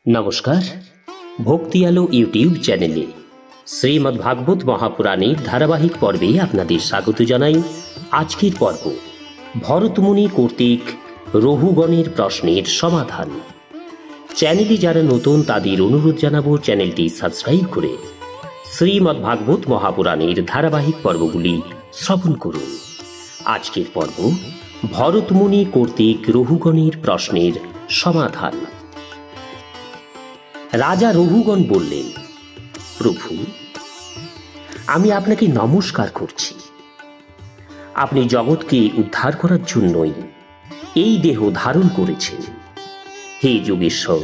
নমস্কার, ভক্তি আলো ইউটিউব চ্যানেলে শ্রীমদ্ভাগবত মহাপুরাণের ধারাবাহিক পর্বে আপনাদের স্বাগত জানাই। আজকের পর্ব ভরতমুনি কর্তৃক রহুগণের প্রশ্নের সমাধান। চ্যানেলে যারা নতুন তাদের অনুরোধ জানাবো চ্যানেলটি সাবস্ক্রাইব করে শ্রীমদ্ভাগবত মহাপুরাণের ধারাবাহিক পর্বগুলি শ্রবণ করুন। আজকের পর্ব ভরতমুনি কর্তৃক রহুগণের প্রশ্নের সমাধান। রাজা রহুগণ বললেন, প্রভু, আমি আপনাকে নমস্কার করছি। আপনি জগৎকে উদ্ধার করার জন্যই এই দেহ ধারণ করেছেন। হে যোগেশ্বর,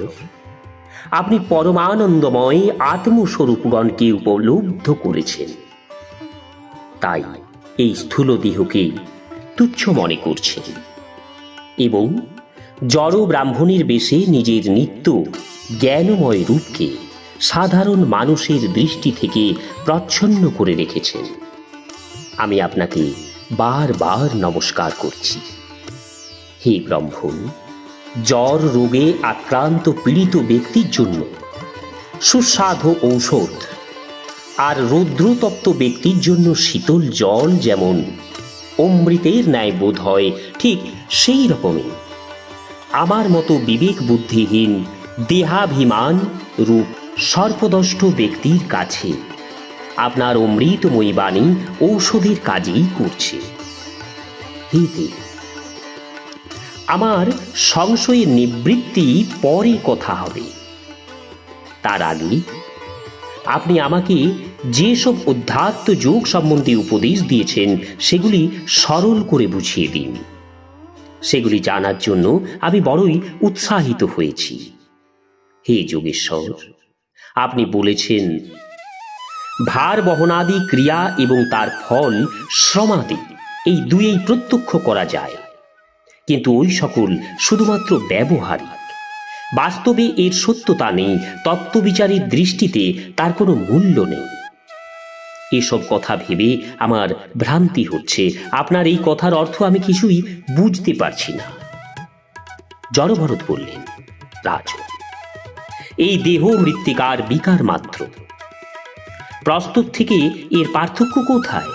আপনি পরমানন্দময় আত্মস্বরূপগণকে উপলব্ধ করেছেন, তাই এই স্থূল দেহকে তুচ্ছ মনে করছেন এবং জড় ব্রাহ্মণের বেশে নিজের নিত্য জ্ঞানময় রূপকে সাধারণ মানুষের দৃষ্টি থেকে প্রচ্ছন্ন করে রেখেছেন। আমি আপনাকে বারবার নমস্কার করছি। হে ব্রহ্মণ, জ্বর রোগে আক্রান্ত পীড়িত ব্যক্তির জন্য সুস্বাদু ঔষধ আর রৌদ্রতপ্ত ব্যক্তির জন্য শীতল জল যেমন অমৃতের ন্যায় বোধ হয়, ঠিক সেই রকমই আমার মতো বিবেক বুদ্ধিহীন দেহাভিমান রূপ সর্পদষ্ট ব্যক্তির কাছে আপনার অমৃতময়ী বাণী ঔষধের কাজেই করছে। হে দেব, আমার সংশয়ের নিবৃত্তি পরে কথা হবে। তার আগে আপনি আমাকে যেসব অধ্যাত্ম যোগ সম্বন্ধে উপদেশ দিয়েছেন সেগুলি সরল করে বুঝিয়ে দিন। সেগুলি জানার জন্য আমি বড়ই উৎসাহিত হয়েছি। হে যোগেশ্বর, আপনি বলেছেন ভার বহনাদি ক্রিয়া এবং তার ফল শ্রমাদি এই দুয়েই প্রত্যক্ষ করা যায়, কিন্তু ওই সকল শুধুমাত্র ব্যবহারিক। বাস্তবে এর সত্যতা নেই, তত্ত্ববিচারের দৃষ্টিতে তার কোনো মূল্য নেই। এসব কথা ভেবে আমার ভ্রান্তি হচ্ছে। আপনার এই কথার অর্থ আমি কিছুই বুঝতে পারছি না। জড়ভরত বললেন, রাজন, এই দেহ মৃত্তিকার বিকার মাত্র। প্রস্তুত থেকে এর পার্থক্য কোথায়?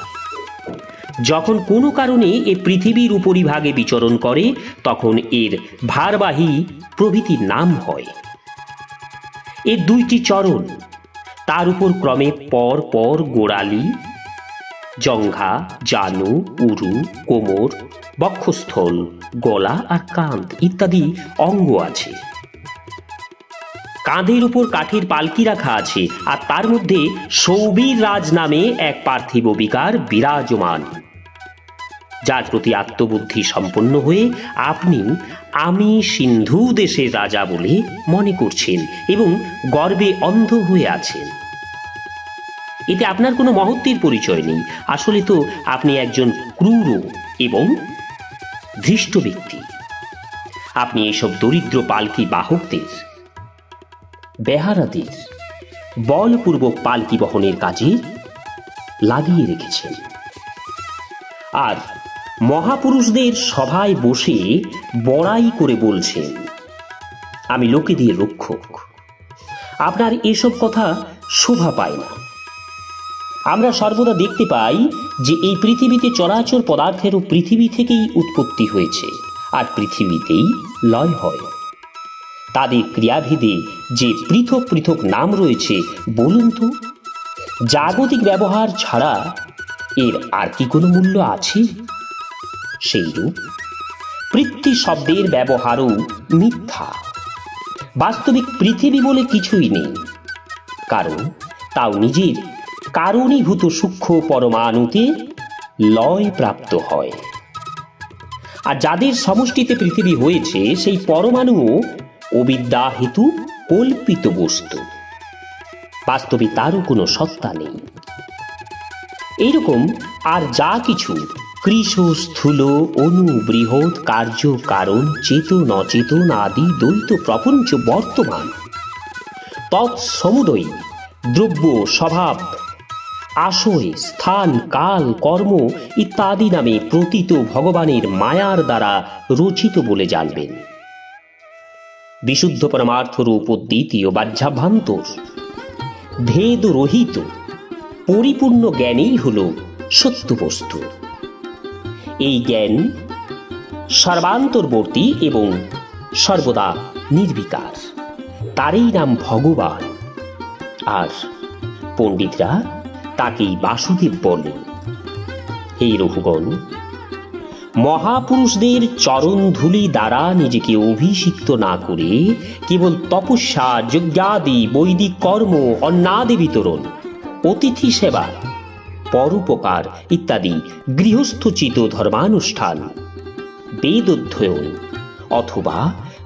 যখন কোনো কারণে এ পৃথিবীর উপরিভাগে বিচরণ করে তখন এর ভারবাহী প্রভৃতির নাম হয়। এর দুইটি চরণ, তার উপর ক্রমে পর পর গোড়ালি, জঙ্ঘা, জানু, উরু, কোমর, বক্ষস্থল, গলা আর কাঁধ ইত্যাদি অঙ্গ আছে। কাঁধের উপর কাঠের পালকি রাখা আছে, আর তার মধ্যে সৌবীর রাজ নামে এক পার্থিব বিকার বিরাজমান, যার প্রতি আত্মবুদ্ধি সম্পন্ন হয়ে আপনি আমি সিন্ধু দেশের রাজা বলে মনে করছেন এবং গর্বে অন্ধ হয়ে আছেন। এতে আপনার কোনো মহত্বের পরিচয় নেই। আসলে তো আপনি একজন ক্রূর এবং ধৃষ্ট ব্যক্তি। আপনি এসব দরিদ্র পালকি বাহকদের, বেহারাদের বলপূর্বক পালকি বহনের কাজে লাগিয়ে রেখেছেন, আর মহাপুরুষদের সভায় বসে বড়াই করে বলছেন আমি লোকেদের রক্ষক। আপনার এসব কথা শোভা পায় না। আমরা সর্বদা দেখতে পাই যে এই পৃথিবীতে চরাচর পদার্থেরও পৃথিবী থেকেই উৎপত্তি হয়েছে আর পৃথিবীতেই লয় হয়। তাদের ক্রিয়াভেদে যে পৃথক পৃথক নাম রয়েছে, বলুন তো, জাগতিক ব্যবহার ছাড়া এর আর কি কোনো মূল্য আছে? সেইরূপ পৃথ্বী শব্দের ব্যবহারও মিথ্যা। বাস্তবিক পৃথিবী বলে কিছুই নেই, কারণ তাও নিজের কারণীভূত সূক্ষ্ম পরমাণুতে লয় প্রাপ্ত হয়। আর যাদের সমষ্টিতে পৃথিবী হয়েছে সেই পরমাণুও অবিদ্যা হেতু কল্পিত বস্তু। বাস্তবে তারও কোনো সত্তা নেই। এইরকম আর যা কিছু কৃশ, স্থূল, অনু, বৃহৎ, কার্য, কারণ, চেতন, অচেতন আদি দ্বৈত প্রপঞ্চ বর্তমান, তৎসমুদয়ী দ্রব্য, স্বভাব, আশয়, স্থান, কাল, কর্ম ইত্যাদি নামে প্রতীত ভগবানের মায়ার দ্বারা রচিত বলে জানবেন। বিশুদ্ধ পরমার্থ রূপ দ্বিতীয় বাহ্যাভ্যন্তর ভেদ রহিত পরিপূর্ণ জ্ঞানেই হল সত্য বস্তু। এই জ্ঞান সর্বান্তর্বর্তী এবং সর্বদা নির্বিকার, তারই নাম ভগবান। আর পণ্ডিতরা তাকেই বাসুদেব বলেন। এই রঘুগণ, মহাপুরুষদের চরণ ধূলি দ্বারা নিজেকে অভিষিক্ত না করে কেবল তপস্যা, যজ্ঞাদি, বৈদিক কর্ম, অন্নাদি বিতরণ, অতিথি সেবা, পরোপকার ইত্যাদি গৃহস্থোচিত ধর্মানুষ্ঠান, বেদ অধ্যয়ন অথবা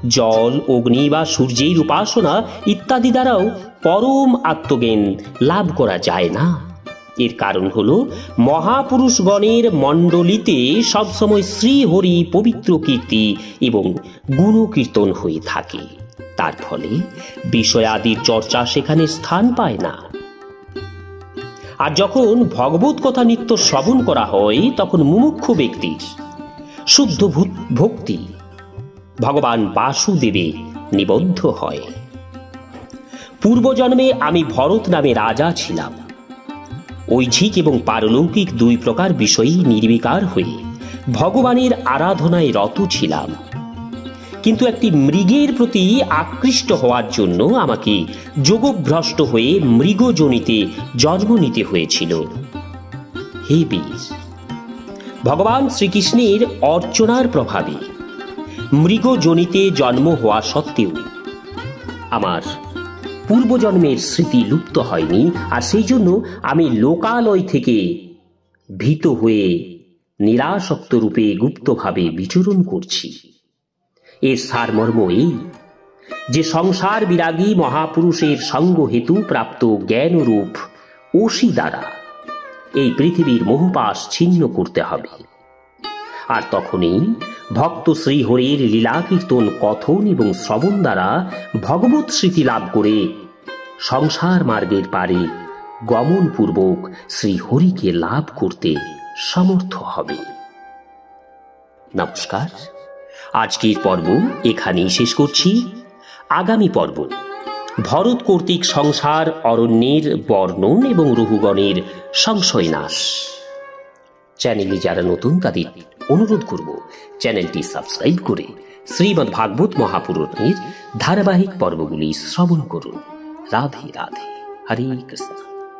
জল, অগ্নি বা সূর্যের উপাসনা ইত্যাদি দ্বারাও পরম আত্মজ্ঞান লাভ করা যায় না। এর কারণ হল মহাপুরুষগণের মণ্ডলীতে সবসময় শ্রীহরি পবিত্র কীর্তি এবং গুণকীর্তন হয়ে থাকে। তার ফলে বিষয়াদির চর্চা সেখানে স্থান পায় না। আর যখন ভগবত কথা নিত্য শ্রবণ করা হয়, তখন মুমুক্ষু ব্যক্তির শুদ্ধ ভক্তি ভগবান বাসুদেবে নিবদ্ধ হয়। পূর্বজন্মে আমি ভরত নামে রাজা ছিলাম। ঐহিক এবং পারলৌকিক দুই প্রকার বিষয়েই নির্বিকার হয়ে ভগবানের আরাধনায় রত ছিলাম। কিন্তু একটি মৃগের প্রতি আকৃষ্ট হওয়ার জন্য আমাকে যোগভ্রষ্ট হয়ে মৃগজনিতে জন্ম নিতে হয়েছিল। হে বীর, ভগবান শ্রীকৃষ্ণের অর্চনার প্রভাবে মৃগজনিতে জন্ম হওয়া সত্ত্বেও আমার পূর্বজন্মের স্মৃতি লুপ্ত হয়নি। আর সেই জন্য আমি লোকালয় থেকে ভীত হয়ে নিরাসক্ত রূপে গুপ্তভাবে বিচরণ করছি। এর সারমর্ম এই যে সংসার বিরাগী মহাপুরুষের সঙ্গ হেতু প্রাপ্ত জ্ঞানরূপ অসি দ্বারা এই পৃথিবীর মোহপাশ ছিন্ন করতে হবে। আর তখনই ভক্ত শ্রীহরির লীলা কীর্তন কথন এবং শ্রবণ দ্বারা ভগবত স্মৃতি লাভ করে সংসার মার্গের পারে গমনপূর্বক শ্রীহরিকে লাভ করতে সমর্থ হবে। নমস্কার, আজকের পর্ব এখানেই শেষ করছি। আগামী পর্ব ভরত কর্তৃক সংসার অরণ্যের বর্ণন এবং রঘুগণের সংশয় নাশ। চ্যানেলে যারা নতুন তাদের অনুরোধ করব চ্যানেলটি সাবস্ক্রাইব করে শ্রীমদ্ ভাগবত মহাপুরাণের ধারাবাহিক পর্বগুলি শ্রবণ করুন। রাধে রাধে, হরে কৃষ্ণ।